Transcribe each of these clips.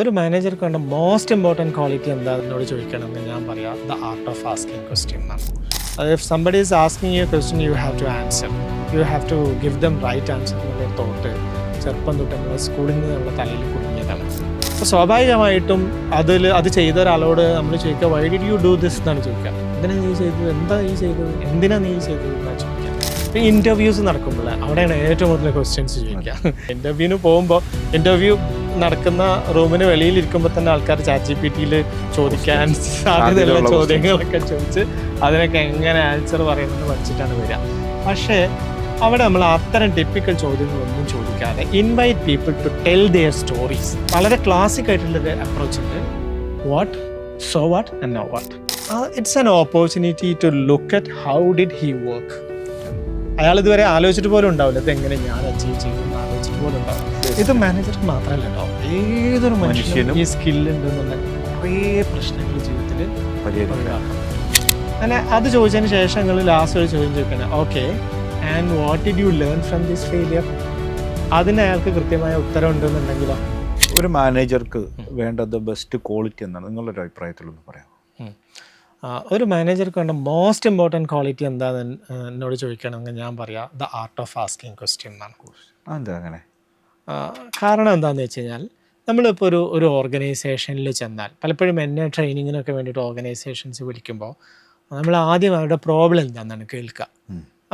ഒരു മാനേജർക്ക് വേണ്ട മോസ്റ്റ് ഇമ്പോർട്ടൻറ്റ് ക്വാളിറ്റി എന്താണെന്നോട് ചോദിക്കണമെന്ന് ഞാൻ പറയാം the art of asking question എന്നാണ്. If somebody is asking you question you have to answer, you have to give them right answer എന്നുള്ള thought ചെറുപ്പം തൊട്ട് നമ്മൾ സ്കൂളിൽ നിന്ന് നമ്മുടെ തലയിൽ കുടുങ്ങിയതാണ്. അപ്പോൾ സ്വാഭാവികമായിട്ടും അത് ചെയ്ത ഒരാളോട് നമ്മൾ ചോദിക്കുക Y did you do this എന്നാണ് ചോദിക്കുക. എന്തിനാ നീ ചെയ്തത്, എന്താ നീ ചെയ്തത്, എന്തിനാ നീ ചെയ്തത് എന്നാണ് ചോദിക്കുക. ഇപ്പോൾ ഇൻ്റർവ്യൂസ് നടക്കുമ്പോൾ അവിടെയാണ് ഏറ്റവും കൂടുതൽ ക്വസ്റ്റ്യൻസ് ചോദിക്കുക. ഇൻ്റർവ്യൂവിന് പോകുമ്പോൾ ഇൻ്റർവ്യൂ നടക്കുന്ന റൂമിന് വെളിയിലിരിക്കുമ്പോൾ തന്നെ ആൾക്കാർ ChatGPT ചോദിക്കാൻ സാധ്യതയുള്ള ചോദ്യങ്ങളൊക്കെ ചോദിച്ച് അതിനൊക്കെ എങ്ങനെ ആൻസർ പറയുന്നത് പഠിച്ചിട്ടാണ് വരിക. പക്ഷേ അവിടെ നമ്മൾ അത്തരം ടിപ്പിക്കൽ ചോദ്യങ്ങളൊന്നും ചോദിക്കാതെ invite people to tell their stories. വളരെ ക്ലാസിക് ആയിട്ടുള്ളൊരു അപ്രോച്ച് ഉണ്ട്. What, so what and no what. It's an opportunity to look at how did he work. അയാൾ ഇതുവരെ ആലോചിച്ചിട്ട് പോലും ഉണ്ടാവില്ല ഇതെങ്ങനെ ഞാൻ അച്ചീവ് ചെയ്യുമെന്ന് ആലോചിച്ചിട്ട് പോലും ഉണ്ടാവില്ല. ഇത് മാനേജർക്ക് മാത്രമല്ല കേട്ടോ, ഏതൊരു മനുഷ്യനും ഈ സ്കില്ലുണ്ടെന്നുണ്ടെങ്കിൽ കുറേ പ്രശ്നങ്ങൾ ജീവിതത്തിൽ പരിഹരിക്കാം. അങ്ങനെ അത് ചോദിച്ചതിന് ശേഷം നിങ്ങൾ ലാസ്റ്റ് ഒരു ചോദ്യം ചോദിക്കണം, okay and what did you learn from this failure. അതിന് അയാൾക്ക് കൃത്യമായ ഉത്തരം ഉണ്ടെന്നുണ്ടെങ്കിലോ. ഒരു മാനേജർക്ക് വേണ്ടത് ബെസ്റ്റ് ക്വാളിറ്റി എന്നാണ് നിങ്ങളുടെ ഒരു അഭിപ്രായത്തിലൊന്ന് പറയാം. ഒരു മാനേജർക്ക് വേണ്ട മോസ്റ്റ് ഇമ്പോർട്ടൻറ്റ് ക്വാളിറ്റി എന്താണെന്ന് എന്നോട് ചോദിക്കണമെങ്കിൽ ഞാൻ പറയാം the art of asking question എന്നാണ്. എന്താ അങ്ങനെ? കാരണം എന്താണെന്ന് വെച്ച് കഴിഞ്ഞാൽ നമ്മളിപ്പോൾ ഒരു ഓർഗനൈസേഷനിൽ ചെന്നാൽ പലപ്പോഴും എന്നെ ട്രെയിനിങ്ങിനൊക്കെ വേണ്ടിയിട്ട് ഓർഗനൈസേഷൻസ് വിളിക്കുമ്പോൾ നമ്മൾ ആദ്യം അവരുടെ പ്രോബ്ലം എന്താണെന്നാണ് കേൾക്കുക.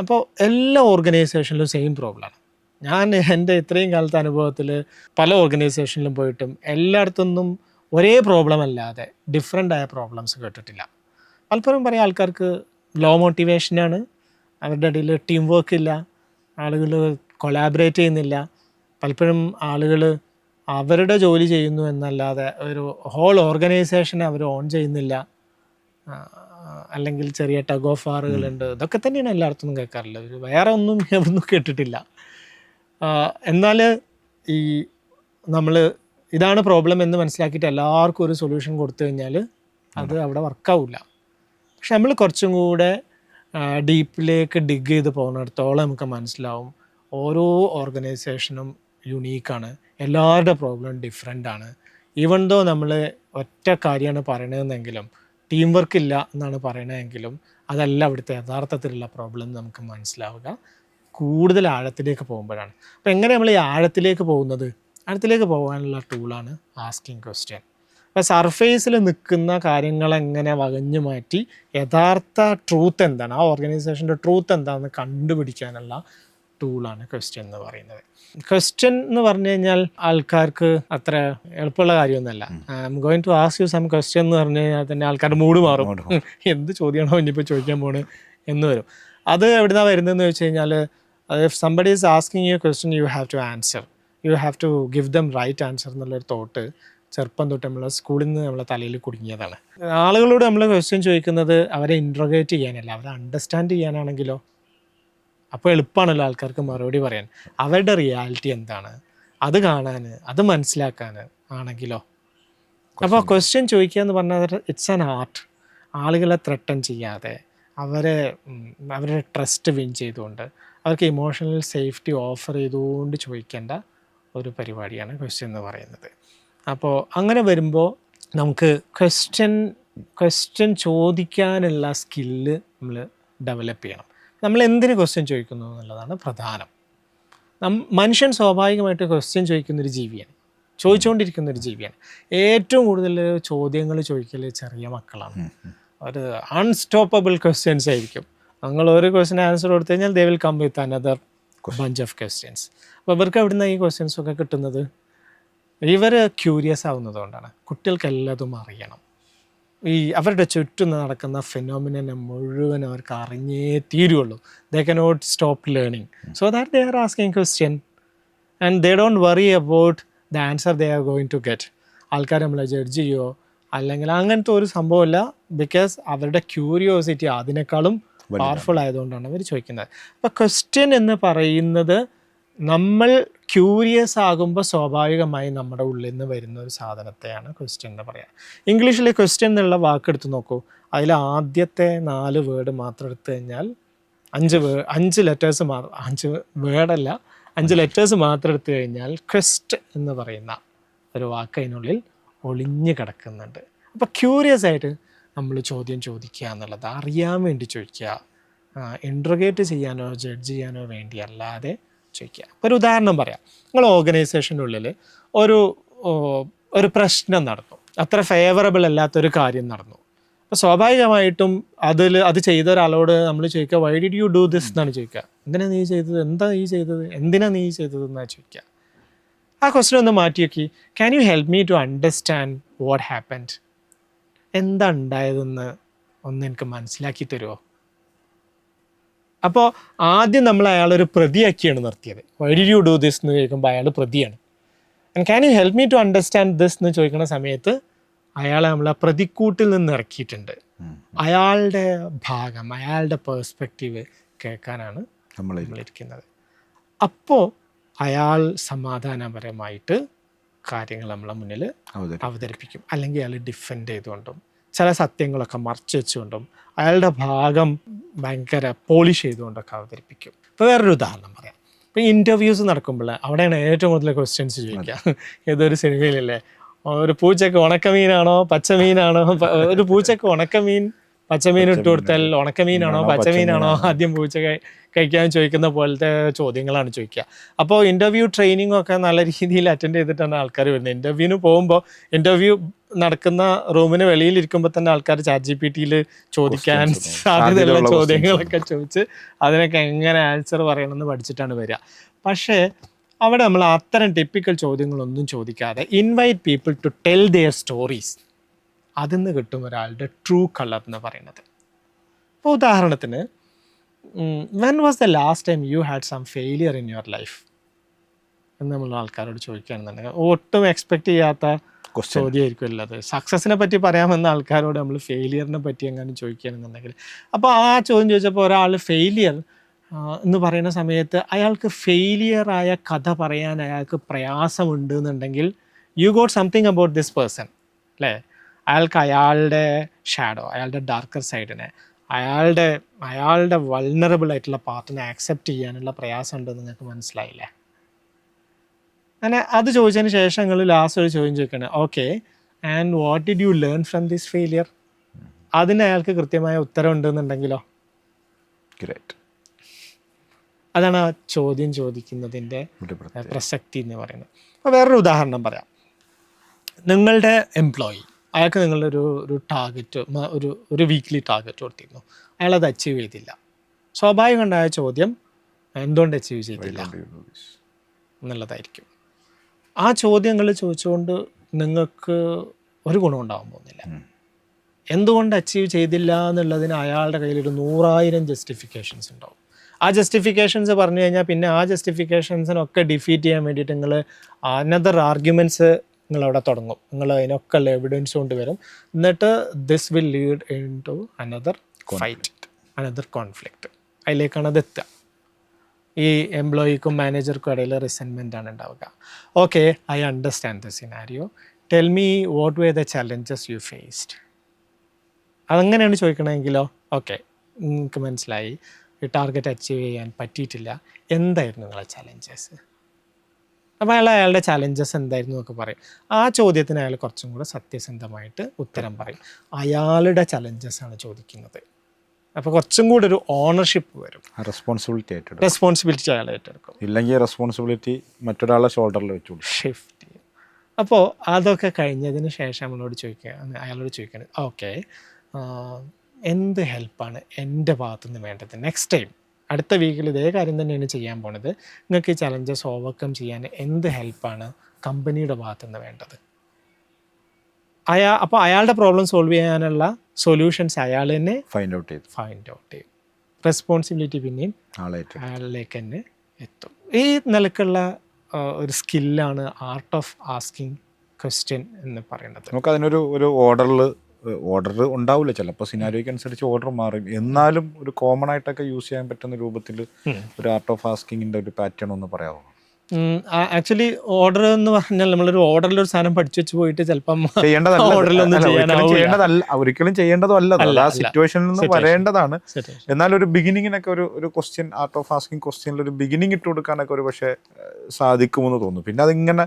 അപ്പോൾ എല്ലാ ഓർഗനൈസേഷനിലും സെയിം പ്രോബ്ലമാണ്. ഞാൻ എൻ്റെ ഇത്രയും കാലത്തെ അനുഭവത്തിൽ പല ഓർഗനൈസേഷനിലും പോയിട്ടും എല്ലായിടത്തൊന്നും ഒരേ പ്രോബ്ലം അല്ലാതെ ഡിഫറെൻ്റ് ആയ പ്രോബ്ലംസ് കേട്ടിട്ടില്ല. പലപ്പോഴും പറയാം ആൾക്കാർക്ക് ലോ മോട്ടിവേഷനാണ്, അവരുടെ ഇടയിൽ ടീം വർക്ക് ഇല്ല, ആളുകൾ കൊളാബറേറ്റ് ചെയ്യുന്നില്ല, പലപ്പോഴും ആളുകൾ അവരുടെ ജോലി ചെയ്യുന്നു എന്നല്ലാതെ ഒരു ഹോൾ ഓർഗനൈസേഷനെ അവർ ഓൺ ചെയ്യുന്നില്ല, അല്ലെങ്കിൽ ചെറിയ ടഗ് ഓഫ് വാറുകളുണ്ട്. ഇതൊക്കെ തന്നെയാണ് എല്ലായിടത്തും കേൾക്കാറുള്ളത്. വേറെ ഒന്നും ഒന്നും കേട്ടിട്ടില്ല. എന്നാൽ ഈ നമ്മൾ ഇതാണ് പ്രോബ്ലം എന്ന് മനസ്സിലാക്കിയിട്ട് എല്ലാവർക്കും ഒരു സൊല്യൂഷൻ കൊടുത്തു കഴിഞ്ഞാൽ അത് അവിടെ വർക്കാവില്ല. പക്ഷെ നമ്മൾ കുറച്ചും കൂടെ ഡീപ്പിലേക്ക് ഡിഗ് ചെയ്ത് പോകുന്നിടത്തോളം നമുക്ക് മനസ്സിലാവും ഓരോ ഓർഗനൈസേഷനും യുണീക്കാണ്, എല്ലാവരുടെ പ്രോബ്ലം ഡിഫറെൻ്റ് ആണ്. ഈവൻ ദോ നമ്മൾ ഒറ്റ കാര്യമാണ് പറയണതെന്നെങ്കിലും ടീം വർക്ക് ഇല്ല എന്നാണ് പറയണതെങ്കിലും അതല്ല അവിടുത്തെ യഥാർത്ഥത്തിലുള്ള പ്രോബ്ലം നമുക്ക് മനസ്സിലാവുക കൂടുതൽ ആഴത്തിലേക്ക് പോകുമ്പോഴാണ്. അപ്പോൾ എങ്ങനെ നമ്മൾ ഈ ആഴത്തിലേക്ക് പോകുന്നത്? ആഴത്തിലേക്ക് പോകാനുള്ള ടൂളാണ് ആസ്കിങ് ക്വസ്റ്റ്യൻ. അപ്പോൾ സർഫേസിൽ നിൽക്കുന്ന കാര്യങ്ങളെങ്ങനെ വകഞ്ഞു മാറ്റി യഥാർത്ഥ ട്രൂത്ത് എന്താണ്, ആ ഓർഗനൈസേഷൻ്റെ ട്രൂത്ത് എന്താണെന്ന് കണ്ടുപിടിക്കാനുള്ള ടൂളാണ് ക്വസ്റ്റ്യൻ എന്ന് പറയുന്നത്. ക്വസ്റ്റ്യൻ എന്ന് പറഞ്ഞു കഴിഞ്ഞാൽ ആൾക്കാർക്ക് അത്ര എളുപ്പമുള്ള കാര്യമൊന്നുമല്ല. I'm going to ask you some question എന്ന് പറഞ്ഞു കഴിഞ്ഞാൽ തന്നെ ആൾക്കാരുടെ മൂഡ് മാറും. എന്ത് ചോദ്യമാണോ ഇനിയിപ്പോൾ ചോദിക്കാൻ പോണ് എന്ന് വരും. അത് എവിടുന്നാണ് വരുന്നതെന്ന് വെച്ച് കഴിഞ്ഞാൽ if somebody is asking you question you have to answer, you have to give them right answer എന്നുള്ളൊരു തോട്ട് ചെറുപ്പം തൊട്ട് നമ്മൾ സ്കൂളിൽ നിന്ന് നമ്മളെ തലയിൽ കുടുങ്ങിയതാണ്. ആളുകളോട് നമ്മൾ ക്വസ്റ്റ്യൻ ചോദിക്കുന്നത് അവരെ ഇൻട്രോഗേറ്റ് ചെയ്യാനല്ല, അവരെ അണ്ടർസ്റ്റാൻഡ് ചെയ്യാനാണെങ്കിലോ അപ്പോൾ എളുപ്പമാണല്ലോ ആൾക്കാർക്ക് മറുപടി പറയാൻ. അവരുടെ റിയാലിറ്റി എന്താണ് അത് കാണാൻ, അത് മനസ്സിലാക്കാൻ ആണെങ്കിലോ. അപ്പോൾ ക്വസ്റ്റ്യൻ ചോദിക്കുക എന്ന് പറഞ്ഞാൽ ഇറ്റ്സ് ആൻ ആർട്ട്. ആളുകളെ ത്രെട്ടൻ ചെയ്യാതെ അവരുടെ ട്രസ്റ്റ് വിൻ ചെയ്തുകൊണ്ട് അവർക്ക് ഇമോഷണൽ സേഫ്റ്റി ഓഫർ ചെയ്തുകൊണ്ട് ചോദിക്കേണ്ട ഒരു പരിപാടിയാണ് ക്വസ്റ്റ്യൻ എന്ന് പറയുന്നത്. അപ്പോൾ അങ്ങനെ വരുമ്പോൾ നമുക്ക് ക്വസ്റ്റ്യൻ ചോദിക്കാനുള്ള സ്കില്ല് നമ്മൾ ഡെവലപ്പ് ചെയ്യണം. നമ്മൾ എന്തിന് ക്വസ്റ്റ്യൻ ചോദിക്കുന്നു എന്നുള്ളതാണ് പ്രധാനം. മനുഷ്യൻ സ്വാഭാവികമായിട്ട് ക്വസ്റ്റ്യൻ ചോദിക്കുന്നൊരു ജീവിയാണ്, ചോദിച്ചുകൊണ്ടിരിക്കുന്നൊരു ജീവിയാണ്. ഏറ്റവും കൂടുതൽ ചോദ്യങ്ങൾ ചോദിക്കൽ ചെറിയ മക്കളാണ്. ഒരു അൺസ്റ്റോപ്പബിൾ ക്വസ്റ്റ്യൻസ് ആയിരിക്കും. നിങ്ങൾ ഒരു ക്വസ്റ്റ്യൻ ആൻസർ കൊടുത്തു കഴിഞ്ഞാൽ they will come with another bunch of questions. അപ്പോൾ ഇവർക്ക് എവിടെ നിന്നാണ് ഈ ക്വസ്റ്റ്യൻസൊക്കെ കിട്ടുന്നത്? ഇവർ ക്യൂരിയസ് ആവുന്നതുകൊണ്ടാണ്. കുട്ടികൾക്ക് എല്ലാതും അറിയണം. ഈ അവരുടെ ചുറ്റും നടക്കുന്ന ഫിനോമിനനെ മുഴുവൻ അവർക്ക് അറിഞ്ഞേ തീരുള്ളൂ. They cannot stop learning. So that they are asking question and they don't worry about the answer they are going to get. ആൾക്കാർ നമ്മളെ ജഡ്ജ് ചെയ്യുമോ അല്ലെങ്കിൽ അങ്ങനത്തെ ഒരു സംഭവമില്ല. ബിക്കോസ് അവരുടെ ക്യൂരിയോസിറ്റി അതിനേക്കാളും പവർഫുൾ ആയതുകൊണ്ടാണ് അവർ ചോദിക്കുന്നത്. അപ്പോൾ ക്വസ്റ്റ്യൻ എന്ന് പറയുന്നത് നമ്മൾ ക്യൂരിയസ് ആകുമ്പോൾ സ്വാഭാവികമായി നമ്മുടെ ഉള്ളിൽ നിന്ന് വരുന്ന ഒരു സാധനത്തെയാണ് ക്വസ്റ്റ്യൻ എന്ന് പറയുക. ഇംഗ്ലീഷിൽ ക്വസ്റ്റ്യൻ എന്നുള്ള വാക്കെടുത്ത് നോക്കൂ. അതിൽ ആദ്യത്തെ 4 വേർഡ് മാത്രം എടുത്തു കഴിഞ്ഞാൽ 5 ലെറ്റേഴ്സ് മാത്രം, 5 വേർഡല്ല 5 ലെറ്റേഴ്സ് മാത്രം എടുത്തു കഴിഞ്ഞാൽ ക്വസ്റ്റ് എന്ന് പറയുന്ന ഒരു വാക്ക് അതിനുള്ളിൽ ഒളിഞ്ഞു കിടക്കുന്നുണ്ട്. അപ്പോൾ ക്യൂരിയസ് ആയിട്ട് നമ്മൾ ചോദ്യം ചോദിക്കുക എന്നുള്ളത് അറിയാൻ വേണ്ടി ചോദിക്കുക, ഇൻട്രോഗേറ്റ് ചെയ്യാനോ ജഡ്ജ് ചെയ്യാനോ വേണ്ടി അല്ലാതെ ചോദിക്കുക. ഒരു ഉദാഹരണം പറയാം. നിങ്ങൾ ഓർഗനൈസേഷൻ്റെ ഉള്ളിൽ ഒരു പ്രശ്നം നടന്നു, അത്ര ഫേവറബിൾ അല്ലാത്തൊരു കാര്യം നടന്നു. അപ്പോൾ സ്വാഭാവികമായിട്ടും അത് ചെയ്ത ഒരാളോട് നമ്മൾ ചോദിക്കുക, Y did you do this എന്നാണ് ചോദിക്കുക. എന്തിനാ നീ ചെയ്തത്, എന്താ നീ ചെയ്തത്, എന്തിനാ നീ ചെയ്തത് എന്നാണ് ചോദിക്കുക. ആ ക്വസ്റ്റ്യൻ ഒന്ന് മാറ്റി നോക്കി. Can you help me to understand what happened? എന്താ ഉണ്ടായതെന്ന് ഒന്ന് എനിക്ക് മനസ്സിലാക്കി തരുമോ? അപ്പോൾ ആദ്യം നമ്മൾ അയാളൊരു പ്രതിയാക്കിയാണ് നിർത്തിയത്. Why did you do this എന്ന് ചോദിക്കുമ്പോൾ അയാൾ പ്രതിയാണ്. And can you help me to understand this എന്ന് ചോദിക്കുന്ന സമയത്ത് അയാളെ നമ്മൾ ആ പ്രതിക്കൂട്ടിൽ നിന്ന് ഇറക്കിയിട്ടുണ്ട്. അയാളുടെ ഭാഗം, അയാളുടെ പേഴ്സ്പെക്റ്റീവ് കേൾക്കാനാണ് നമ്മളിരിക്കുന്നത്. അപ്പോൾ അയാൾ സമാധാനപരമായിട്ട് കാര്യങ്ങൾ നമ്മളെ മുന്നിൽ അവതരിപ്പിക്കും. അല്ലെങ്കിൽ അയാൾ ഡിഫെൻഡ് ചെയ്തുകൊണ്ടും ചില സത്യങ്ങളൊക്കെ മറച്ചു വെച്ചുകൊണ്ടും അയാളുടെ ഭാഗം ഭയങ്കര പോളിഷ് ചെയ്തുകൊണ്ടൊക്കെ അവതരിപ്പിക്കും. ഇപ്പോൾ വേറൊരു ഉദാഹരണം പറയാം. ഇപ്പോൾ ഇൻ്റർവ്യൂസ് നടക്കുമ്പോൾ അവിടെയാണ് ഏറ്റവും കൂടുതൽ ക്വസ്റ്റ്യൻസ് ചോദിക്കുക. ഏതൊരു സിനിമയിലല്ലേ, ഒരു പൂച്ചക്ക് ഉണക്കമീനാണോ പച്ചമീനാണോ, ഒരു പൂച്ചക്ക് ഉണക്കമീൻ പച്ചമീൻ ഇട്ട് കൊടുത്താൽ ഉണക്കമീനാണോ പച്ചമീനാണോ ആദ്യം പൂച്ച കഴിക്കാൻ ചോദിക്കുന്ന പോലത്തെ ചോദ്യങ്ങളാണ് ചോദിക്കുക. അപ്പോൾ ഇൻ്റർവ്യൂ ട്രെയിനിങ് ഒക്കെ നല്ല രീതിയിൽ അറ്റൻഡ് ചെയ്തിട്ടാണ് ആൾക്കാർ വരുന്നത്. ഇൻ്റർവ്യൂവിന് പോകുമ്പോൾ ഇൻ്റർവ്യൂ നടക്കുന്ന റൂമിന് വെളിയിലിരിക്കുമ്പോൾ തന്നെ ആൾക്കാർ ChatGPT-യിൽ ചോദിക്കാൻ സാധ്യതയുള്ള ചോദ്യങ്ങളൊക്കെ ചോദിച്ച് അതിനൊക്കെ എങ്ങനെ ആൻസർ പറയണമെന്ന് പഠിച്ചിട്ടാണ് വരിക. പക്ഷേ അവിടെ നമ്മൾ അത്തരം ടിപ്പിക്കൽ ചോദ്യങ്ങളൊന്നും ചോദിക്കാതെ invite people to tell their stories. അതിന്ന് കിട്ടും ഒരാളുടെ ട്രൂ കളർ എന്ന് പറയുന്നത്. ഇപ്പോൾ ഉദാഹരണത്തിന്, when was the last time you had some failure in your life എന്ന് നമ്മൾ ആൾക്കാരോട് ചോദിക്കുകയാണെന്നുണ്ടെങ്കിൽ ഒട്ടും എക്സ്പെക്റ്റ് ചെയ്യാത്ത ചോദ്യമായിരിക്കും ഉള്ളത്. സക്സസിനെ പറ്റി പറയാമെന്ന ആൾക്കാരോട് നമ്മൾ ഫെയിലിയറിനെ പറ്റി എങ്ങനെ ചോദിക്കുകയാണെന്നുണ്ടെങ്കിൽ, അപ്പോൾ ആ ചോദ്യം ചോദിച്ചപ്പോൾ ഒരാൾ ഫെയിലിയർ എന്ന് പറയുന്ന സമയത്ത് അയാൾക്ക് ഫെയിലിയറായ കഥ പറയാൻ അയാൾക്ക് പ്രയാസമുണ്ട് എന്നുണ്ടെങ്കിൽ you got something about this person അല്ലേ. അയാൾക്ക് അയാളുടെ ഷാഡോ, അയാളുടെ ഡാർക്കർ സൈഡിനെ, അയാളുടെ വൾണറബിൾ ആയിട്ടുള്ള പാർട്ടിനെ ആക്സെപ്റ്റ് ചെയ്യാനുള്ള പ്രയാസം ഉണ്ടെന്ന് നിങ്ങൾക്ക് മനസ്സിലായില്ലേ. അങ്ങനെ അത് ചോദിച്ചതിന് ശേഷം നിങ്ങൾ ലാസ്റ്റ് ഒരു ചോദ്യം ചോദിക്കണം, okay and what did you learn from this failure? അതിന് അയാൾക്ക് കൃത്യമായ ഉത്തരം ഉണ്ടെന്നുണ്ടെങ്കിലോ. ഗ്രേറ്റ്. അതാണ് ആ ചോദ്യം ചോദിക്കുന്നതിൻ്റെ പ്രസക്തി എന്ന് പറയുന്നത്. അപ്പോൾ വേറൊരു ഉദാഹരണം പറയാം. നിങ്ങളുടെ എംപ്ലോയി, അയാൾക്ക് നിങ്ങളൊരു ടാർഗറ്റ്, ഒരു വീക്ക്ലി ടാർഗറ്റ് കൊടുത്തിരുന്നു, അയാളത് അച്ചീവ് ചെയ്തില്ല. സ്വാഭാവികം ഉണ്ടായ ചോദ്യം എന്തുകൊണ്ട് അച്ചീവ് ചെയ്തില്ല എന്നുള്ളതായിരിക്കും. ആ ചോദ്യങ്ങൾ ചോദിച്ചുകൊണ്ട് നിങ്ങൾക്ക് ഒരു ഗുണം ഉണ്ടാകാൻ പോകുന്നില്ല. എന്തുകൊണ്ട് അച്ചീവ് ചെയ്തില്ല എന്നുള്ളതിന് അയാളുടെ കയ്യിൽ ഒരു 100,000 ജസ്റ്റിഫിക്കേഷൻസ് ഉണ്ടാവും. ആ ജസ്റ്റിഫിക്കേഷൻസ് പറഞ്ഞു കഴിഞ്ഞാൽ പിന്നെ ആ ജസ്റ്റിഫിക്കേഷൻസിനൊക്കെ ഡിഫീറ്റ് ചെയ്യാൻ വേണ്ടിയിട്ട് നിങ്ങൾ അനദർ ആർഗ്യുമെൻറ്റ്സ് നിങ്ങളവിടെ തുടങ്ങും. നിങ്ങൾ അതിനൊക്കെ ഉള്ള എവിഡൻസ് കൊണ്ടുവരും. എന്നിട്ട് this will lead into another fight, another conflict. അതിലേക്കാണ് അത് എത്തുക. ഈ എംപ്ലോയിക്കും മാനേജർക്കും ഇടയിൽ റിസെൻമെൻ്റ് ആണ് ഉണ്ടാവുക. Okay, I understand the scenario, tell me what way the challenges you faced. അതങ്ങനെയാണ് ചോദിക്കണമെങ്കിലോ, ഓക്കെ നിങ്ങൾക്ക് മനസ്സിലായി, ഈ ടാർഗറ്റ് അച്ചീവ് ചെയ്യാൻ പറ്റിയിട്ടില്ല, എന്തായിരുന്നു നിങ്ങളെ ചലഞ്ചസ്? അപ്പോൾ അയാളുടെ ചലഞ്ചസ് എന്തായിരുന്നു എന്നൊക്കെ പറയും. ആ ചോദ്യത്തിന് അയാൾ കുറച്ചും കൂടെ സത്യസന്ധമായിട്ട് ഉത്തരം പറയും. അയാളുടെ ചലഞ്ചസ് ആണ് ചോദിക്കുന്നത്. അപ്പോൾ കുറച്ചും കൂടെ ഒരു ഓണർഷിപ്പ് വരും, റെസ്പോൺസിബിലിറ്റി അയാൾ ഏറ്റെടുക്കും. ഇല്ലെങ്കിൽ റെസ്പോൺസിബിലിറ്റി മറ്റൊരാളുടെ ഷോൾഡറിൽ വെച്ചു ഷിഫ്റ്റ് ചെയ്യും. അപ്പോൾ അതൊക്കെ കഴിഞ്ഞതിന് ശേഷം അയാളോട് ചോദിക്കണം, ഓക്കെ എന്ത് ഹെൽപ്പാണ് എൻ്റെ ഭാഗത്തുനിന്ന് വേണ്ടത്? നെക്സ്റ്റ് ടൈം അടുത്ത വീക്കിൽ ഇതേ കാര്യം തന്നെയാണ് ചെയ്യാൻ പോണത്. നിങ്ങൾക്ക് ഈ ചലഞ്ചസ് ഓവർകം ചെയ്യാൻ എന്ത് ഹെൽപ്പാണ് കമ്പനിയുടെ ഭാഗത്തുനിന്ന് വേണ്ടത്? അപ്പോൾ അയാളുടെ പ്രോബ്ലം സോൾവ് ചെയ്യാനുള്ള സൊല്യൂഷൻസ് അയാൾ തന്നെ ഫൈൻഡ് ഔട്ട് ചെയ്യും. റെസ്പോൺസിബിലിറ്റി പിന്നെയും അയാളിലേക്ക് തന്നെ എത്തും. ഈ നിലക്കുള്ള ഒരു സ്കില്ലാണ് ആർട്ട് ഓഫ് ആസ്കിങ് ക്വസ്റ്റ്യൻ എന്ന് പറയുന്നത്. നമുക്കതിനൊരു ഓർഡർ ഉണ്ടാവില്ല, ചിലപ്പോൾ സിനാരിയോയ്ക്ക് അനുസരിച്ച് ഓർഡർ മാറും. എന്നാലും ഒരു കോമൺ ആയിട്ടൊക്കെ യൂസ് ചെയ്യാൻ പറ്റുന്ന രൂപത്തിൽ ഒരു ആർട്ട് ഓഫ് ആസ്കിങ്ങിൻ്റെ ഒരു പാറ്റേൺ ഒന്ന് പറയാമോ? ആക്ച്വലി ഓർഡർ എന്ന് പറഞ്ഞാൽ നമ്മളൊരു ഓർഡറിൽ ഒരു സാധനം പഠിച്ചു വെച്ച് പോയിട്ട് ചിലപ്പം ചെയ്യേണ്ടതല്ല, ഓർഡറിലൊന്നും അല്ല, ഒരിക്കലും ചെയ്യാനാവില്ല. ചെയ്യേണ്ടതല്ല, ഒരിക്കലും ചെയ്യേണ്ടതല്ല, അത് ആ സിറ്റുവേഷനിൽ നിന്ന് Situation. വരേണ്ടതാണ്. എന്നാൽ ഒരു ബിഗിനിങ്ങിനൊക്കെ ഒരു ക്വസ്റ്റ്യൻ, ആർട്ട് ഓഫ് ആസ്കിങ് ക്വസ്റ്റ്യനിൽ ഒരു ബിഗിനിങ് ഇട്ട് കൊടുക്കാനൊക്കെ ഒരു പക്ഷേ സാധിക്കുമെന്ന് തോന്നുന്നു. പിന്നെ അതിങ്ങനെ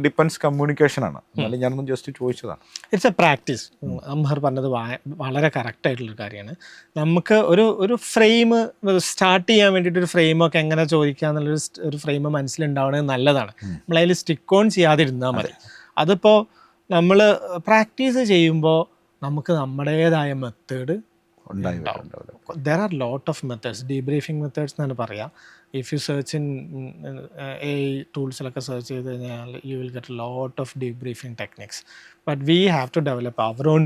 ഡിപ്പെൻസ് കമ്മ്യൂണിക്കേഷനാണ്. എന്നാലും ഞാനൊന്നും ജസ്റ്റ് ചോദിച്ചതാണ്. It's A practice. അംഹർ പറഞ്ഞത് വളരെ കറക്റ്റ് ആയിട്ടുള്ളൊരു കാര്യമാണ്. നമുക്ക് ഒരു ഫ്രെയിം സ്റ്റാർട്ട് ചെയ്യാൻ വേണ്ടിയിട്ട് ഒരു ഫ്രെയിമൊക്കെ എങ്ങനെ ചോദിക്കുക എന്നുള്ളൊരു ഫ്രെയിം മനസ്സിലുണ്ടാവണത് നല്ലതാണ്. നമ്മളതിൽ സ്റ്റിക്ക് ഓൺ ചെയ്യാതിരുന്നാൽ മതി. അതിപ്പോൾ നമ്മൾ പ്രാക്ടീസ് ചെയ്യുമ്പോൾ നമുക്ക് നമ്മുടേതായ മെത്തേഡ് ഉണ്ടാവും. There are lot of methods, debriefing methods എന്നാണ് പറയുക. ഇഫ് യു സെർച്ച് ഇൻ ടൂൾസിലൊക്കെ സെർച്ച് ചെയ്ത് കഴിഞ്ഞാൽ you will get lot of debriefing techniques. But we have to develop our own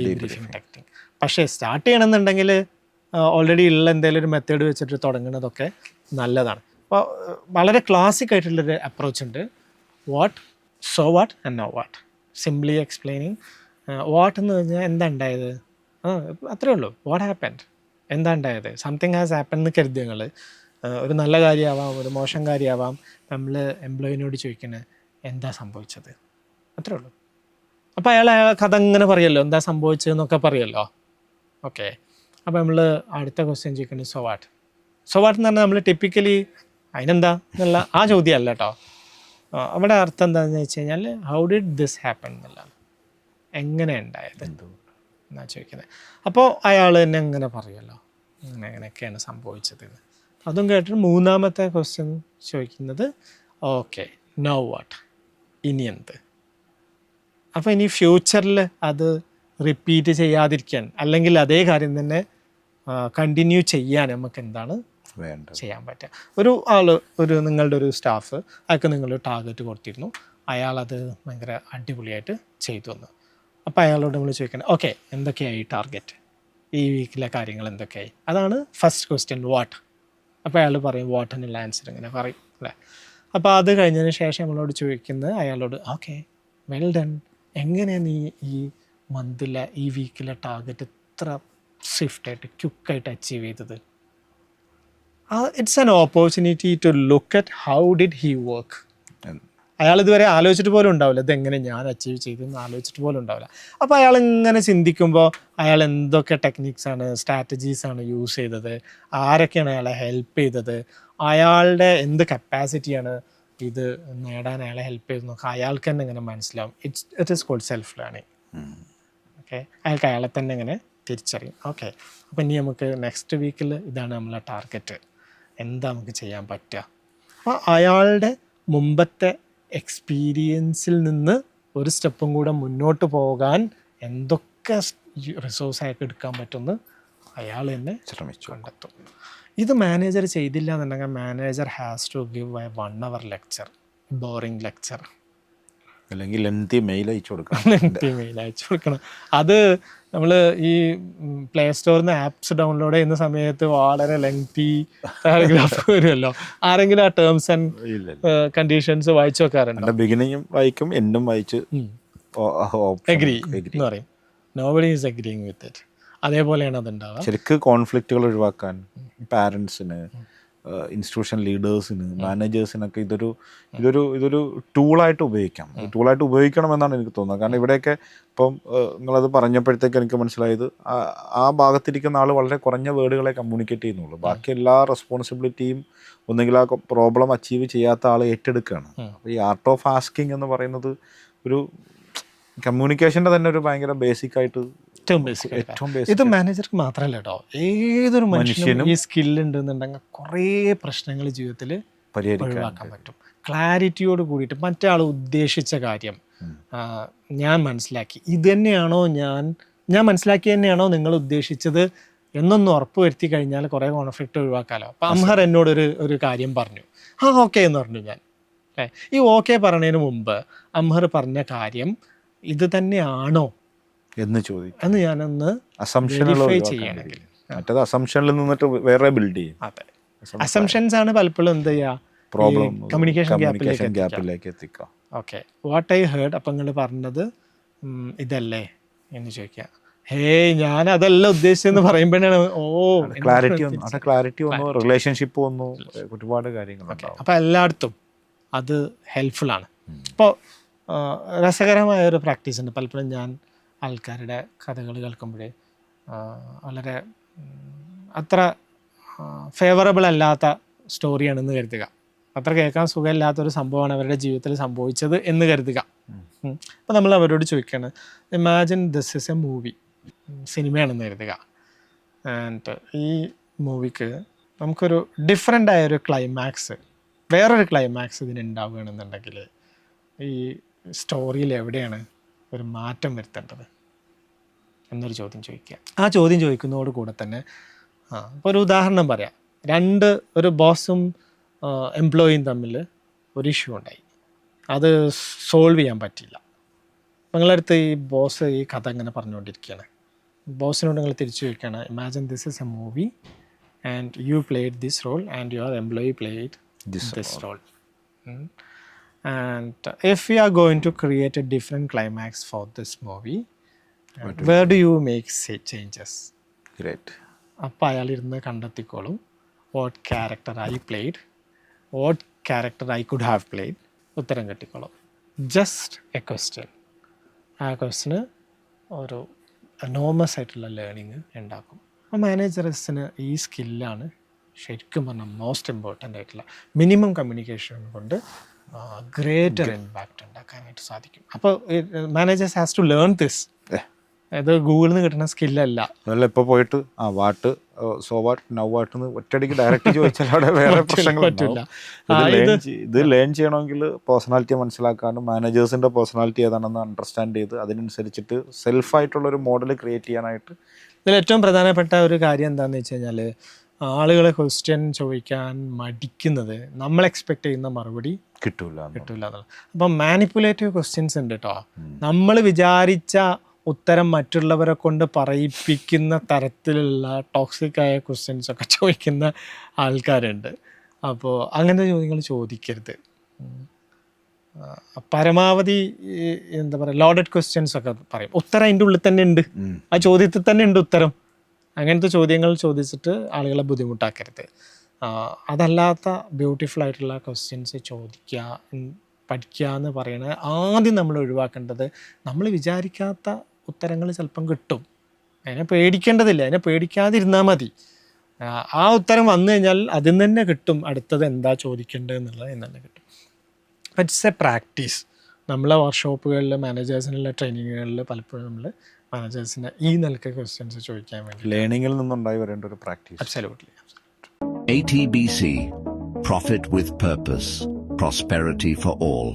debriefing technique. പക്ഷേ സ്റ്റാർട്ട് ചെയ്യണമെന്നുണ്ടെങ്കിൽ ഓൾറെഡി ഉള്ള എന്തെങ്കിലും ഒരു മെത്തേഡ് വെച്ചിട്ട് തുടങ്ങുന്നതൊക്കെ നല്ലതാണ്. അപ്പോൾ വളരെ ക്ലാസിക് ആയിട്ടുള്ളൊരു അപ്രോച്ച് ഉണ്ട്. What, so what and no what. Simply explaining. What എന്ന് പറഞ്ഞാൽ എന്താ ഉണ്ടായത്, അത്രേ ഉള്ളൂ. വാട്ട് ഹാപ്പൻഡ്, എന്താ ഉണ്ടായത്. സംതിങ് ഹാസ് ഹാപ്പൻ എന്ന് കരുതി ഞങ്ങൾ. ഒരു നല്ല കാര്യമാവാം, ഒരു മോശം കാര്യമാവാം. നമ്മൾ എംപ്ലോയിനോട് ചോദിക്കുന്നത് എന്താ സംഭവിച്ചത്, അത്രേ ഉള്ളൂ. അപ്പോൾ അയാൾ കഥ ഇങ്ങനെ പറയുമല്ലോ, എന്താ സംഭവിച്ചതെന്നൊക്കെ പറയുമല്ലോ. ഓക്കെ, അപ്പോൾ നമ്മൾ അടുത്ത ക്വസ്റ്റ്യൻ ചോദിക്കുന്നത് സോ വാട്ട്. സോ വാട്ട് എന്ന് പറഞ്ഞാൽ നമ്മൾ ടിപ്പിക്കലി അതിനെന്താ എന്നുള്ള ആ ചോദ്യമല്ല കേട്ടോ. അവിടെ അർത്ഥം എന്താണെന്ന് വെച്ച് കഴിഞ്ഞാൽ ഹൗ ഡിഡ് ദിസ് ഹാപ്പൻ എന്നുള്ളതാണ്. എങ്ങനെ ഉണ്ടായത് എന്നാ ചോദിക്കുന്നത്. അപ്പോൾ അയാൾ തന്നെ എങ്ങനെ പറയുമല്ലോ, അങ്ങനെയൊക്കെയാണ് സംഭവിച്ചത്. അതും കേട്ടിട്ട് മൂന്നാമത്തെ ക്വസ്റ്റ്യൻ ചോദിക്കുന്നത് ഓക്കെ നൗ വാട്ട്, ഇനി എന്ത്. അപ്പോൾ ഇനി ഫ്യൂച്ചറിൽ അത് റിപ്പീറ്റ് ചെയ്യാതിരിക്കാൻ അല്ലെങ്കിൽ അതേ കാര്യം തന്നെ കണ്ടിന്യൂ ചെയ്യാൻ നമുക്ക് എന്താണ് ചെയ്യാൻ പറ്റുക. ഒരു നിങ്ങളുടെ ഒരു സ്റ്റാഫ് അയാൾക്ക് നിങ്ങളൊരു ടാർഗറ്റ് കൊടുത്തിരുന്നു, അയാളത് ഭയങ്കര അടിപൊളിയായിട്ട് ചെയ്തു വന്നു. അപ്പോൾ അയാളോട് നമ്മൾ ചോദിക്കണം ഓക്കെ എന്തൊക്കെയായി ടാർഗറ്റ്, ഈ വീക്കിലെ കാര്യങ്ങൾ എന്തൊക്കെയായി. അതാണ് ഫസ്റ്റ് ക്വസ്റ്റ്യൻ വാട്ട്. അപ്പോൾ അയാൾ പറയും വാട്ടിനുള്ള ആൻസർ ഇങ്ങനെ പറയും അല്ലേ. അപ്പോൾ അത് കഴിഞ്ഞതിന് ശേഷം നമ്മളോട് ചോദിക്കുന്നത് അയാളോട് ഓക്കെ വെൽ ഡൺ, എങ്ങനെയാണ് നീ ഈ മന്തിലെ ഈ വീക്കിലെ ടാർഗറ്റ് ഇത്ര സ്വിഫ്റ്റായിട്ട് ക്വിക്കായിട്ട് അച്ചീവ് ചെയ്തത്. It's an opportunity to look at how did he work. അയാൾ ഇതുവരെ ആലോചിച്ചിട്ട് പോലും ഉണ്ടാവില്ല ഇതെങ്ങനെ ഞാൻ അച്ചീവ് ചെയ്തെന്ന് ആലോചിച്ചിട്ട് പോലും ഉണ്ടാവില്ല. അപ്പോൾ അയാൾ ഇങ്ങനെ ചിന്തിക്കുമ്പോൾ അയാൾ എന്തൊക്കെ ടെക്നിക്സാണ്, സ്ട്രാറ്റജീസാണ് യൂസ് ചെയ്തത്, ആരൊക്കെയാണ് അയാളെ ഹെൽപ്പ് ചെയ്തത്, അയാളുടെ എന്ത് കപ്പാസിറ്റിയാണ് ഇത് നേടാൻ അയാളെ ഹെൽപ്പ് ചെയ്തെന്നൊക്കെ അയാൾക്ക് തന്നെ ഇങ്ങനെ മനസ്സിലാവും. It is called self learning. Okay, അയാൾക്ക് അയാളെ തന്നെ ഇങ്ങനെ തിരിച്ചറിയും. ഓക്കെ, അപ്പോൾ ഇനി നമുക്ക് നെക്സ്റ്റ് വീക്കിൽ ഇതാണ് നമ്മളെ ടാർഗറ്റ്, എന്താ നമുക്ക് ചെയ്യാൻ പറ്റുക. അപ്പോൾ അയാളുടെ മുമ്പത്തെ എക്സ്പീരിയൻസിൽ നിന്ന് ഒരു സ്റ്റെപ്പും കൂടെ മുന്നോട്ട് പോകാൻ എന്തൊക്കെ റിസോഴ്സ് അയാൾക്ക് എടുക്കാൻ പറ്റുമെന്ന് അയാൾ തന്നെ കണ്ടെത്തും. ഇത് മാനേജർ ചെയ്തില്ല എന്നുണ്ടെങ്കിൽ manager has to give a 1 hour lecture, boring lecture, അല്ലെങ്കിൽ ലെങ്തി മെയിൽ അയച്ചു കൊടുക്കണം. അത് നമ്മൾ ഈ പ്ലേ സ്റ്റോറിൽ നിന്ന് ആപ്സ് ഡൗൺലോഡ് ചെയ്യുന്ന സമയത്ത് വളരെ ലെങ്തി പാരഗ്രാഫ് വരുമല്ലോ. ആരെങ്കിലും ആ ടേംസ് ആൻഡ് കണ്ടീഷൻസ് വായിച്ചു വെക്കാറുണ്ട്? ബിഗിനിങ്ങും വായിക്കും, എൻഡും വായിച്ച് എഗ്രി എന്ന് പറയും. Nobody is എഗ്രിയിങ് with it. അതേപോലെയാണ് അതുണ്ടാവുക. ശരിക്കും കോൺഫ്ലിക്റ്റുകൾ ഒഴിവാക്കാൻ പാരൻസിന്, ഇൻസ്റ്റിറ്റ്യൂഷൻ ലീഡേഴ്സിന്, മാനേജേഴ്സിനൊക്കെ ഇതൊരു ടൂളായിട്ട് ഉപയോഗിക്കാം. ടൂളായിട്ട് ഉപയോഗിക്കണമെന്നാണ് എനിക്ക് തോന്നുന്നത്. കാരണം ഇവിടെയൊക്കെ ഇപ്പം നിങ്ങളത് പറഞ്ഞപ്പോഴത്തേക്ക് എനിക്ക് മനസ്സിലായത് ആ ഭാഗത്തിരിക്കുന്ന ആൾ വളരെ കുറഞ്ഞ വേർഡുകളെ കമ്മ്യൂണിക്കേറ്റ് ചെയ്യുന്നുള്ളൂ. ബാക്കി എല്ലാ റെസ്പോൺസിബിലിറ്റിയും ഒന്നെങ്കിൽ ആ പ്രോബ്ലം അച്ചീവ് ചെയ്യാത്ത ആൾ ഏറ്റെടുക്കുകയാണ്. അപ്പോൾ ഈ ആർട്ട് ഓഫ് ആസ്കിങ് എന്ന് പറയുന്നത് ഒരു കമ്മ്യൂണിക്കേഷൻ്റെ തന്നെ ഒരു ഭയങ്കര ബേസിക്കായിട്ട് ഇത് മാനേജർക്ക് മാത്രമല്ല കേട്ടോ, ഏതൊരു മനുഷ്യനും ഈ സ്കില്ല് ഉണ്ടെന്നുണ്ടെങ്കിൽ കുറേ പ്രശ്നങ്ങൾ ജീവിതത്തിൽ ഒഴിവാക്കാൻ പറ്റും. ക്ലാരിറ്റിയോട് കൂടിയിട്ട് മറ്റേ ആൾ ഉദ്ദേശിച്ച കാര്യം ഞാൻ മനസ്സിലാക്കി, ഇത് തന്നെയാണോ ഞാൻ മനസ്സിലാക്കി തന്നെയാണോ നിങ്ങൾ ഉദ്ദേശിച്ചത് എന്നൊന്ന് ഉറപ്പ് വരുത്തി കഴിഞ്ഞാൽ കുറേ കോൺഫ്ലിക്റ്റ് ഒഴിവാക്കാമല്ലോ. അപ്പം അംഹർ എന്നോട് ഒരു കാര്യം പറഞ്ഞു, ഓക്കെ എന്ന് പറഞ്ഞു ഞാൻ. ഈ ഓക്കെ പറഞ്ഞതിന് മുമ്പ് അംഹർ പറഞ്ഞ കാര്യം ഇത് തന്നെയാണോ എന്ന് ചോദിക്കും എന്ന് ഞാനൊന്ന് വെരിഫൈ ചെയ്യണമെങ്കിൽ. മറ്റേത് അസംഷനിൽ നിന്നിട്ട് വേറെ ബിൽഡ് ചെയ്യും. അതെ, അസംഷൻസ് ആണ് പലപ്പോഴും എന്ത് ചെയ്യുക, പ്രോബ്ലം കമ്മ്യൂണിക്കേഷൻ ഗ്യാപ്പിലേക്ക് എത്തിക്കുക. ഓക്കെ, വാട്ട് ഐ ഹേർഡ്, അപ്പം നിങ്ങൾ പറഞ്ഞത് ഇതല്ലേ എന്ന് ചോദിക്കുക. ഞാൻ അതല്ല ഉദ്ദേശിച്ചെന്ന് പറയുമ്പോഴാണ് ക്ലാരിറ്റി വന്നു, റിലേഷൻഷിപ്പ് വന്നു, ഒരുപാട് കാര്യങ്ങളുണ്ടാവും. അപ്പം എല്ലായിടത്തും അത് ഹെൽപ്ഫുള്ളാണ്. ഇപ്പോൾ രസകരമായ ഒരു പ്രാക്ടീസ് ഉണ്ട്. പലപ്പോഴും ഞാൻ ആൾക്കാരുടെ കഥകൾ കേൾക്കുമ്പോഴേ വളരെ അത്ര ഫേവറബിൾ അല്ലാത്ത സ്റ്റോറിയാണെന്ന് കരുതുക, അത്ര കേൾക്കാൻ സുഖമില്ലാത്തൊരു സംഭവമാണ് അവരുടെ ജീവിതത്തിൽ സംഭവിച്ചത് എന്ന് കരുതുക. അപ്പോൾ നമ്മൾ അവരോട് ചോദിക്കുകയാണ്, imagine this is a movie, സിനിമയാണെന്ന് കരുതുക. ആൻഡ് ഈ മൂവിക്ക് നമുക്കൊരു ഡിഫറെൻ്റ് ആയൊരു ക്ലൈമാക്സ്, വേറൊരു ക്ലൈമാക്സ് ഇതിനുണ്ടാവുകയാണെന്നുണ്ടെങ്കിൽ ഈ സ്റ്റോറിയിൽ എവിടെയാണ് ഒരു മാറ്റം വരുത്തേണ്ടത് എന്നൊരു ചോദ്യം ചോദിക്കുക. ആ ചോദ്യം ചോദിക്കുന്നതോട് കൂടെ തന്നെ ഇപ്പോൾ ഒരു ഉദാഹരണം പറയാം. ഒരു ബോസും എംപ്ലോയിയും തമ്മിൽ ഒരു ഇഷ്യൂ ഉണ്ടായി, അത് സോൾവ് ചെയ്യാൻ പറ്റില്ല. നിങ്ങളടുത്ത് ഈ ബോസ് ഈ കഥ ഇങ്ങനെ പറഞ്ഞുകൊണ്ടിരിക്കുകയാണ്. ബോസിനോട് നിങ്ങൾ തിരിച്ചു ചോദിക്കുകയാണ്, imagine this is a movie and you played this role and your employee played this role. And if we are going to create a different climax for this movie, where do you make changes? Great. അപ്പോൾ അയാളിരുന്ന് കണ്ടെത്തിക്കോളും what character I played, what character I could have played, ഉത്തരം കിട്ടിക്കോളും. Just a question. ആ ക്വസ്റ്റ്യന് ഒരു enormous ആയിട്ടുള്ള learning ഉണ്ടാക്കും. അപ്പോൾ മാനേജേഴ്സിന് ഈ സ്കില്ലാണ് ശരിക്കും പറഞ്ഞാൽ മോസ്റ്റ് ഇമ്പോർട്ടൻ്റ് ആയിട്ടുള്ള മിനിമം കമ്മ്യൂണിക്കേഷൻ കൊണ്ട് ഗ്രേറ്റർ ഇമ്പാക്റ്റ് ഉണ്ടാക്കാനായിട്ട് സാധിക്കും. അപ്പോൾ managers has to learn this. ഇത് ഗൂഗിളിൽ നിന്ന് കിട്ടുന്ന സ്കില്ലല്ല. അതല്ല ഇപ്പോൾ പോയിട്ട് what so what now what എന്ന് ഒറ്റയടിക്ക് ഡയറക്റ്റ് ചോദിച്ചാൽ അവിടെ വേറെ പ്രശ്നങ്ങൾ പറ്റില്ല. ഇത് ലേൺ ചെയ്യണമെങ്കിൽ പേഴ്സണാലിറ്റി മനസ്സിലാക്കാനും മാനേജേഴ്സിൻ്റെ പേഴ്സണാലിറ്റി ഏതാണെന്ന് അണ്ടർസ്റ്റാൻഡ് ചെയ്ത് അതിനനുസരിച്ചിട്ട് സെൽഫായിട്ടുള്ളൊരു മോഡൽ ക്രിയേറ്റ് ചെയ്യാനായിട്ട്. ഇതിൽ ഏറ്റവും പ്രധാനപ്പെട്ട ഒരു കാര്യം എന്താണെന്ന് വെച്ച് കഴിഞ്ഞാൽ ആളുകൾ ക്വസ്റ്റ്യൻ ചോദിക്കാൻ മടിക്കുന്നത് നമ്മൾ എക്സ്പെക്ട് ചെയ്യുന്ന മറുപടി കിട്ടൂല എന്നുള്ളത്. അപ്പം മാനിപ്പുലേറ്റീവ് ക്വസ്റ്റ്യൻസ് ഉണ്ട് കേട്ടോ. നമ്മൾ വിചാരിച്ച ഉത്തരം മറ്റുള്ളവരെ കൊണ്ട് പറയിപ്പിക്കുന്ന തരത്തിലുള്ള ടോക്സിക് ആയ ക്വസ്റ്റ്യൻസ് ഒക്കെ ചോദിക്കുന്ന ആൾക്കാരുണ്ട്. അപ്പോൾ അങ്ങനത്തെ ചോദ്യങ്ങൾ ചോദിക്കരുത്. പരമാവധി എന്താ പറയുക, ലോഡഡ് ക്വസ്റ്റ്യൻസ് ഒക്കെ പറയും. ഉത്തരം അതിൻ്റെ ഉള്ളിൽ തന്നെ ഉണ്ട്, ആ ചോദ്യത്തിൽ തന്നെ ഉണ്ട് ഉത്തരം. അങ്ങനത്തെ ചോദ്യങ്ങൾ ചോദിച്ചിട്ട് ആളുകളെ ബുദ്ധിമുട്ടാക്കരുത്. അതല്ലാത്ത ബ്യൂട്ടിഫുൾ ആയിട്ടുള്ള ക്വസ്റ്റ്യൻസ് ചോദിക്കുക, പഠിക്കുക എന്ന് പറയുന്നത് ആദ്യം നമ്മൾ ഒഴിവാക്കേണ്ടത്. നമ്മൾ വിചാരിക്കാത്ത ഉത്തരങ്ങൾ ചിലപ്പം കിട്ടും, അതിനെ പേടിക്കേണ്ടതില്ല, അതിനെ പേടിക്കാതിരുന്നാൽ മതി. ആ ഉത്തരം വന്നു കഴിഞ്ഞാൽ അതിൽ നിന്ന് തന്നെ കിട്ടും അടുത്തത് എന്താ ചോദിക്കേണ്ടത് എന്നുള്ളത് എന്ന് തന്നെ കിട്ടും. It's A practice. നമ്മളെ വർക്ക്ഷോപ്പുകളിൽ മാനേജേഴ്സിനുള്ള ട്രെയിനിങ്ങുകളിൽ പലപ്പോഴും നമ്മൾ മാനേജേഴ്സിന് ഈ നിലക്ക് ക്വസ്റ്റ്യൻസ് ചോദിക്കാൻ വേണ്ടി ലേണിങ്ങിൽ നിന്നുണ്ടായി വരേണ്ട ഒരു practice. Absolutely. ATBC, Profit with Purpose, Prosperity for All.